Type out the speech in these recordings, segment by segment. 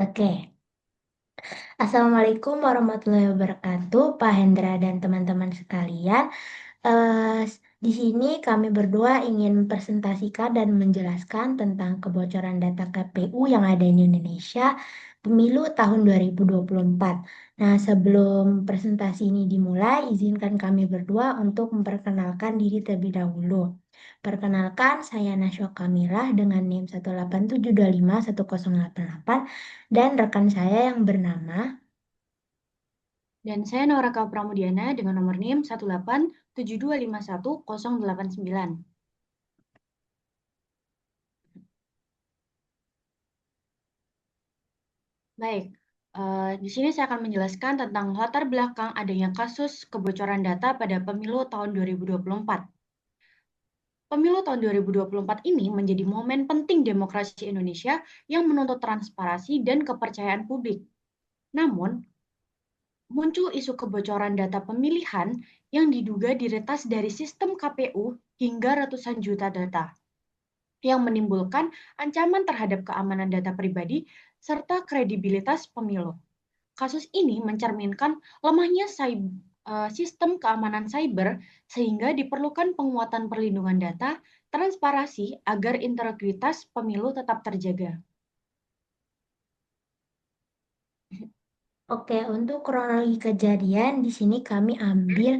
Oke, Assalamualaikum warahmatullahi wabarakatuh, Pak Hendra dan teman-teman sekalian. Di sini kami berdua ingin presentasikan dan menjelaskan tentang kebocoran data KPU yang ada di Indonesia pemilu tahun 2024. Nah, sebelum presentasi ini dimulai, izinkan kami berdua untuk memperkenalkan diri terlebih dahulu. Perkenalkan, saya Nashwa Kamilah dengan NIM 187251088 dan rekan saya yang bernama. Dan saya Noraka Pramudiana dengan nomor NIM 187251089. Baik, di sini saya akan menjelaskan tentang latar belakang adanya kasus kebocoran data pada pemilu tahun 2024. Pemilu tahun 2024 ini menjadi momen penting demokrasi Indonesia yang menuntut transparansi dan kepercayaan publik. Namun, muncul isu kebocoran data pemilihan yang diduga diretas dari sistem KPU hingga ratusan juta data, yang menimbulkan ancaman terhadap keamanan data pribadi serta kredibilitas pemilu. Kasus ini mencerminkan lemahnya sistem keamanan cyber sehingga diperlukan penguatan perlindungan data, transparansi agar integritas pemilu tetap terjaga. Oke, untuk kronologi kejadian di sini kami ambil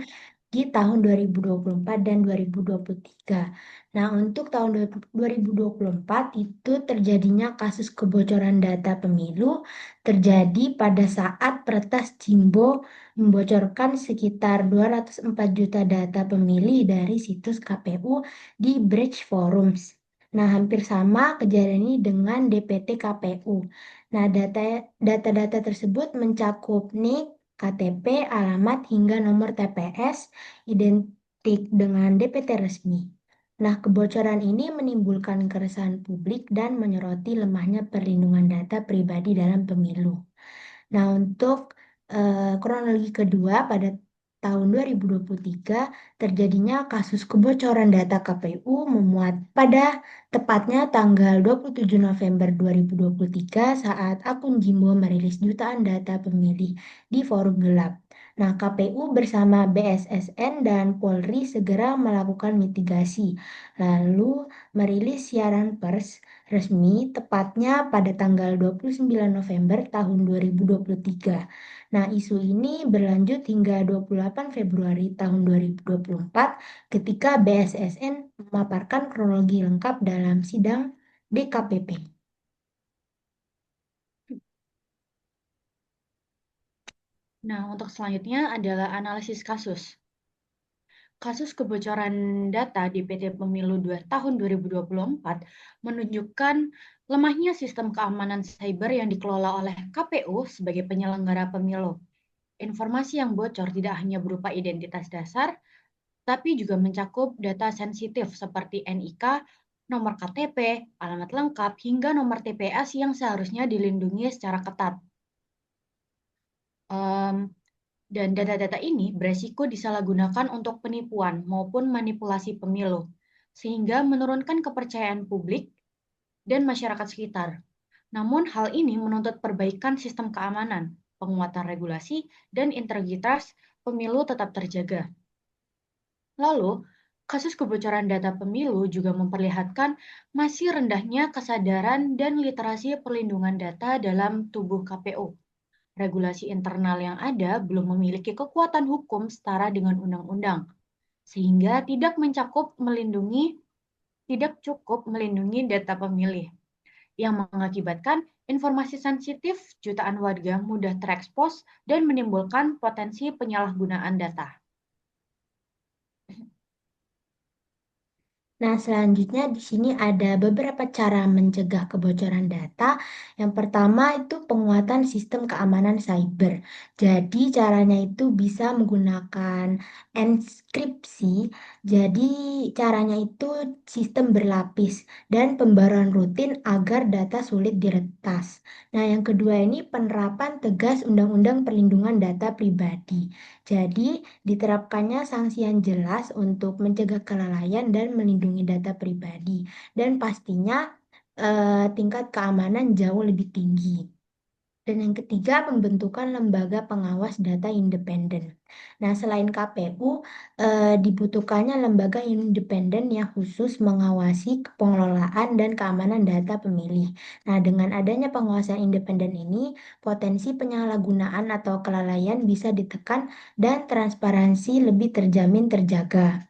di tahun 2024 dan 2023. Nah, untuk tahun 2024 itu terjadinya kasus kebocoran data pemilu terjadi pada saat Peretas Jimbo membocorkan sekitar 204 juta data pemilih dari situs KPU di Bridge Forums. Nah, hampir sama kejadian ini dengan DPT KPU. Nah, data-data tersebut mencakup NIK, KTP, alamat, hingga nomor TPS identik dengan DPT resmi. Nah, kebocoran ini menimbulkan keresahan publik dan menyoroti lemahnya perlindungan data pribadi dalam pemilu. Nah, untuk kronologi kedua pada tahun 2023 terjadinya kasus kebocoran data KPU memuat pada tepatnya tanggal 27 November 2023 saat akun Jimbo merilis jutaan data pemilih di forum gelap. Nah, KPU bersama BSSN dan Polri segera melakukan mitigasi, lalu merilis siaran pers resmi tepatnya pada tanggal 29 November tahun 2023. Nah, isu ini berlanjut hingga 28 Februari tahun 2024 ketika BSSN memaparkan kronologi lengkap dalam sidang DKPP. Nah, untuk selanjutnya adalah analisis kasus. Kasus kebocoran data di PT Pemilu 2 tahun 2024 menunjukkan lemahnya sistem keamanan cyber yang dikelola oleh KPU sebagai penyelenggara pemilu. Informasi yang bocor tidak hanya berupa identitas dasar, tapi juga mencakup data sensitif seperti NIK, nomor KTP, alamat lengkap, hingga nomor TPS yang seharusnya dilindungi secara ketat. Dan data-data ini beresiko disalahgunakan untuk penipuan maupun manipulasi pemilu, sehingga menurunkan kepercayaan publik dan masyarakat sekitar. Namun hal ini menuntut perbaikan sistem keamanan, penguatan regulasi, dan integritas pemilu tetap terjaga. Lalu, kasus kebocoran data pemilu juga memperlihatkan masih rendahnya kesadaran dan literasi perlindungan data dalam tubuh KPU. Regulasi internal yang ada belum memiliki kekuatan hukum setara dengan undang-undang, sehingga tidak cukup melindungi data pemilih, yang mengakibatkan informasi sensitif jutaan warga mudah terekspos dan menimbulkan potensi penyalahgunaan data. Nah, selanjutnya di sini ada beberapa cara mencegah kebocoran data. Yang pertama itu penguatan sistem keamanan cyber. Jadi, caranya itu bisa menggunakan enkripsi. Jadi, caranya itu sistem berlapis dan pembaruan rutin agar data sulit diretas. Nah, yang kedua ini penerapan tegas Undang-Undang Perlindungan Data Pribadi. Jadi, diterapkannya sanksi yang jelas untuk mencegah kelalaian dan melindungi data pribadi. Dan pastinya tingkat keamanan jauh lebih tinggi. Dan yang ketiga, pembentukan lembaga pengawas data independen. Nah, selain KPU, dibutuhkannya lembaga independen yang khusus mengawasi pengelolaan dan keamanan data pemilih. Nah, dengan adanya pengawasan independen ini, potensi penyalahgunaan atau kelalaian bisa ditekan dan transparansi lebih terjamin terjaga.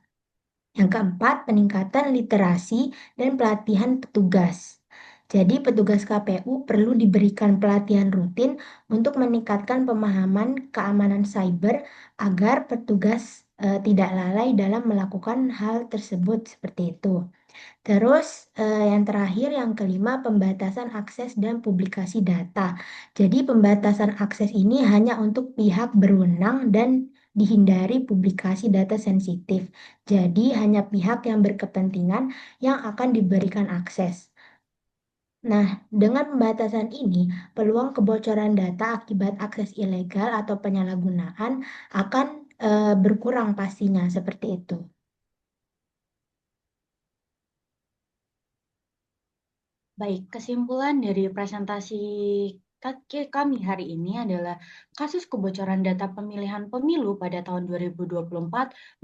Yang keempat, peningkatan literasi dan pelatihan petugas. Jadi, petugas KPU perlu diberikan pelatihan rutin untuk meningkatkan pemahaman keamanan cyber agar petugas tidak lalai dalam melakukan hal tersebut seperti itu. Terus, yang terakhir, yang kelima, pembatasan akses dan publikasi data. Jadi, pembatasan akses ini hanya untuk pihak berwenang dan dihindari publikasi data sensitif. Jadi, hanya pihak yang berkepentingan yang akan diberikan akses. Nah, dengan pembatasan ini, peluang kebocoran data akibat akses ilegal atau penyalahgunaan akan berkurang pastinya seperti itu. Baik, kesimpulan dari presentasi kami hari ini adalah kasus kebocoran data pemilihan pemilu pada tahun 2024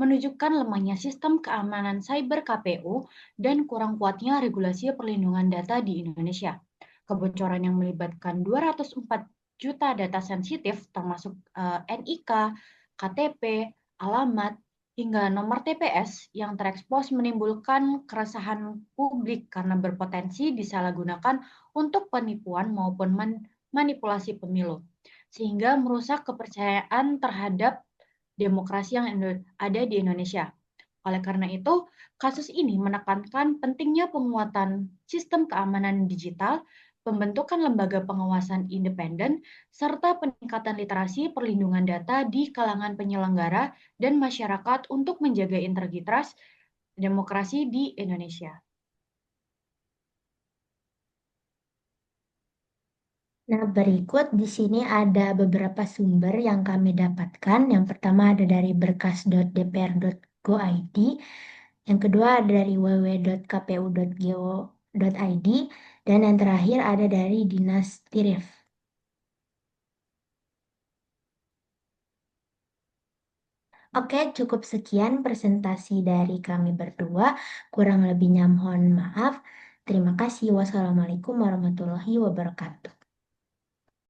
menunjukkan lemahnya sistem keamanan cyber KPU dan kurang kuatnya regulasi perlindungan data di Indonesia. Kebocoran yang melibatkan 204 juta data sensitif termasuk NIK, KTP, alamat, hingga nomor TPS yang terekspos menimbulkan keresahan publik karena berpotensi disalahgunakan untuk penipuan maupun manipulasi pemilu, sehingga merusak kepercayaan terhadap demokrasi yang ada di Indonesia. Oleh karena itu, kasus ini menekankan pentingnya penguatan sistem keamanan digital, pembentukan lembaga pengawasan independen, serta peningkatan literasi perlindungan data di kalangan penyelenggara dan masyarakat untuk menjaga integritas demokrasi di Indonesia. Nah, berikut di sini ada beberapa sumber yang kami dapatkan. Yang pertama ada dari berkas.dpr.go.id, yang kedua ada dari www.kpu.go.id, dan yang terakhir ada dari Dinas Tirif. Oke, cukup sekian presentasi dari kami berdua. Kurang lebihnya mohon maaf. Terima kasih. Wassalamualaikum warahmatullahi wabarakatuh.